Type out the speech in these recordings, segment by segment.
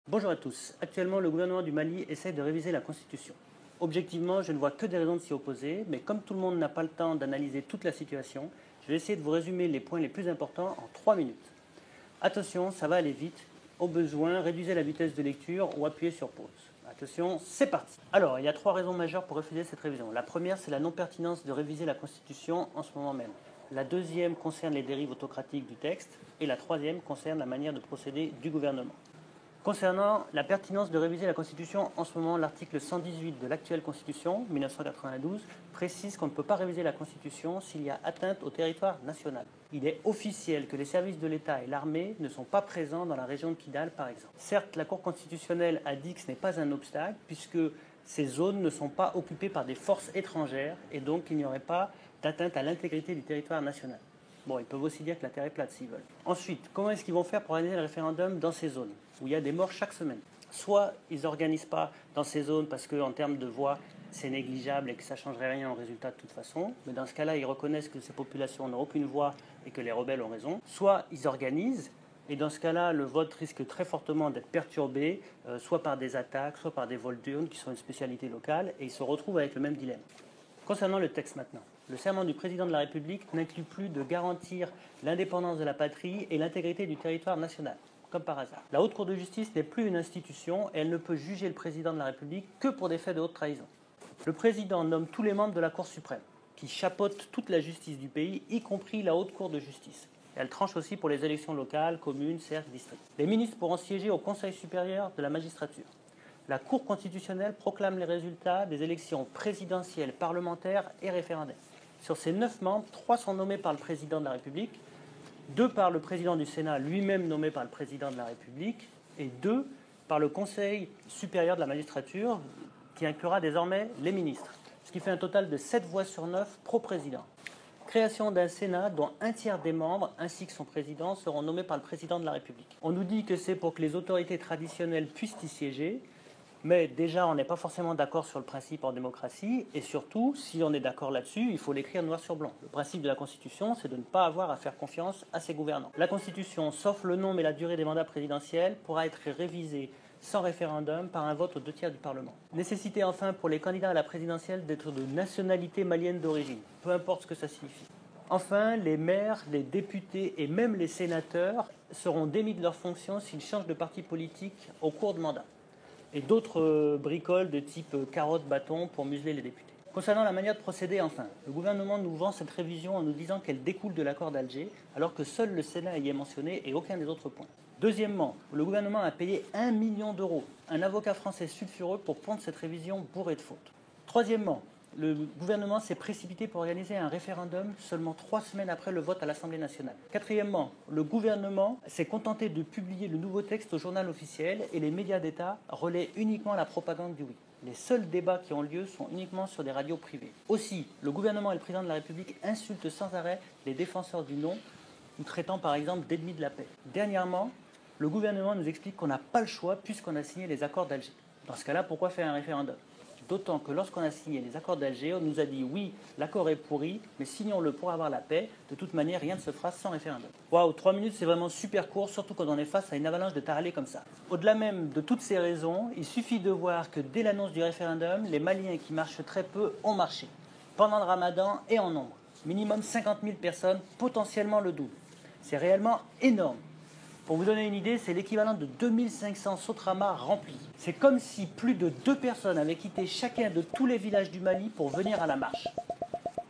Bonjour à tous. Actuellement, le gouvernement du Mali essaie de réviser la Constitution. Objectivement, je ne vois que des raisons de s'y opposer, mais comme tout le monde n'a pas le temps d'analyser toute la situation, je vais essayer de vous résumer les points les plus importants en 3 minutes. Attention, ça va aller vite. Au besoin, réduisez la vitesse de lecture ou appuyez sur pause. Attention, c'est parti. Alors, il y a 3 raisons majeures pour refuser cette révision. La première, c'est la non-pertinence de réviser la Constitution en ce moment même. La deuxième concerne les dérives autocratiques du texte. Et la troisième concerne la manière de procéder du gouvernement. Concernant la pertinence de réviser la Constitution, en ce moment, l'article 118 de l'actuelle Constitution, 1992, précise qu'on ne peut pas réviser la Constitution s'il y a atteinte au territoire national. Il est officiel que les services de l'État et l'armée ne sont pas présents dans la région de Kidal, par exemple. Certes, la Cour constitutionnelle a dit que ce n'est pas un obstacle, puisque ces zones ne sont pas occupées par des forces étrangères, et donc il n'y aurait pas d'atteinte à l'intégrité du territoire national. Bon, ils peuvent aussi dire que la Terre est plate s'ils veulent. Ensuite, comment est-ce qu'ils vont faire pour organiser le référendum dans ces zones où il y a des morts chaque semaine? Soit ils n'organisent pas dans ces zones parce qu'en termes de voix, c'est négligeable et que ça ne changerait rien au résultat de toute façon. Mais dans ce cas-là, ils reconnaissent que ces populations n'ont aucune voix et que les rebelles ont raison. Soit ils organisent, et dans ce cas-là, le vote risque très fortement d'être perturbé, soit par des attaques, soit par des vols d'urnes qui sont une spécialité locale, et ils se retrouvent avec le même dilemme. Concernant le texte maintenant, le serment du président de la République n'inclut plus de garantir l'indépendance de la patrie et l'intégrité du territoire national, comme par hasard. La Haute Cour de justice n'est plus une institution et elle ne peut juger le président de la République que pour des faits de haute trahison. Le président nomme tous les membres de la Cour suprême, qui chapeautent toute la justice du pays, y compris la Haute Cour de justice. Elle tranche aussi pour les élections locales, communes, cercles, districts. Les ministres pourront siéger au Conseil supérieur de la magistrature. La Cour constitutionnelle proclame les résultats des élections présidentielles, parlementaires et référendaires. Sur ces 9 membres, 3 sont nommés par le président de la République, 2 par le président du Sénat, lui-même nommé par le président de la République, et 2 par le Conseil supérieur de la magistrature, qui inclura désormais les ministres. Ce qui fait un total de 7 voix sur 9 pro-président. Création d'un Sénat dont un tiers des membres, ainsi que son président, seront nommés par le président de la République. On nous dit que c'est pour que les autorités traditionnelles puissent y siéger, mais déjà, on n'est pas forcément d'accord sur le principe en démocratie, et surtout, si on est d'accord là-dessus, il faut l'écrire noir sur blanc. Le principe de la Constitution, c'est de ne pas avoir à faire confiance à ses gouvernants. La Constitution, sauf le nombre et la durée des mandats présidentiels, pourra être révisée sans référendum par un vote aux 2 tiers du Parlement. Nécessité enfin pour les candidats à la présidentielle d'être de nationalité malienne d'origine, peu importe ce que ça signifie. Enfin, les maires, les députés et même les sénateurs seront démis de leurs fonctions s'ils changent de parti politique au cours de mandat. Et d'autres bricoles de type carotte-bâton pour museler les députés. Concernant la manière de procéder, enfin, le gouvernement nous vend cette révision en nous disant qu'elle découle de l'accord d'Alger, alors que seul le Sénat y est mentionné et aucun des autres points. Deuxièmement, le gouvernement a payé 1 million d'euros, un avocat français sulfureux pour pondre cette révision bourrée de fautes. Troisièmement, le gouvernement s'est précipité pour organiser un référendum seulement 3 semaines après le vote à l'Assemblée nationale. Quatrièmement, le gouvernement s'est contenté de publier le nouveau texte au journal officiel et les médias d'État relaient uniquement la propagande du oui. Les seuls débats qui ont lieu sont uniquement sur des radios privées. Aussi, le gouvernement et le président de la République insultent sans arrêt les défenseurs du non, nous traitant par exemple d'ennemis de la paix. Dernièrement, le gouvernement nous explique qu'on n'a pas le choix puisqu'on a signé les accords d'Alger. Dans ce cas-là, pourquoi faire un référendum ? D'autant que lorsqu'on a signé les accords d'Alger, on nous a dit oui, l'accord est pourri, mais signons-le pour avoir la paix. De toute manière, rien ne se fera sans référendum. Waouh, 3 minutes, c'est vraiment super court, surtout quand on est face à une avalanche de taralés comme ça. Au-delà même de toutes ces raisons, il suffit de voir que dès l'annonce du référendum, les Maliens qui marchent très peu ont marché. Pendant le ramadan et en nombre. Minimum 50 000 personnes, potentiellement le double. C'est réellement énorme. Pour vous donner une idée, c'est l'équivalent de 2500 Sotramas remplis. C'est comme si plus de 2 personnes avaient quitté chacun de tous les villages du Mali pour venir à la marche.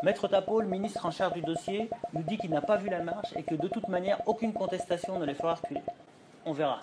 Maître Tapo, le ministre en charge du dossier, nous dit qu'il n'a pas vu la marche et que de toute manière, aucune contestation ne les fera reculer. On verra.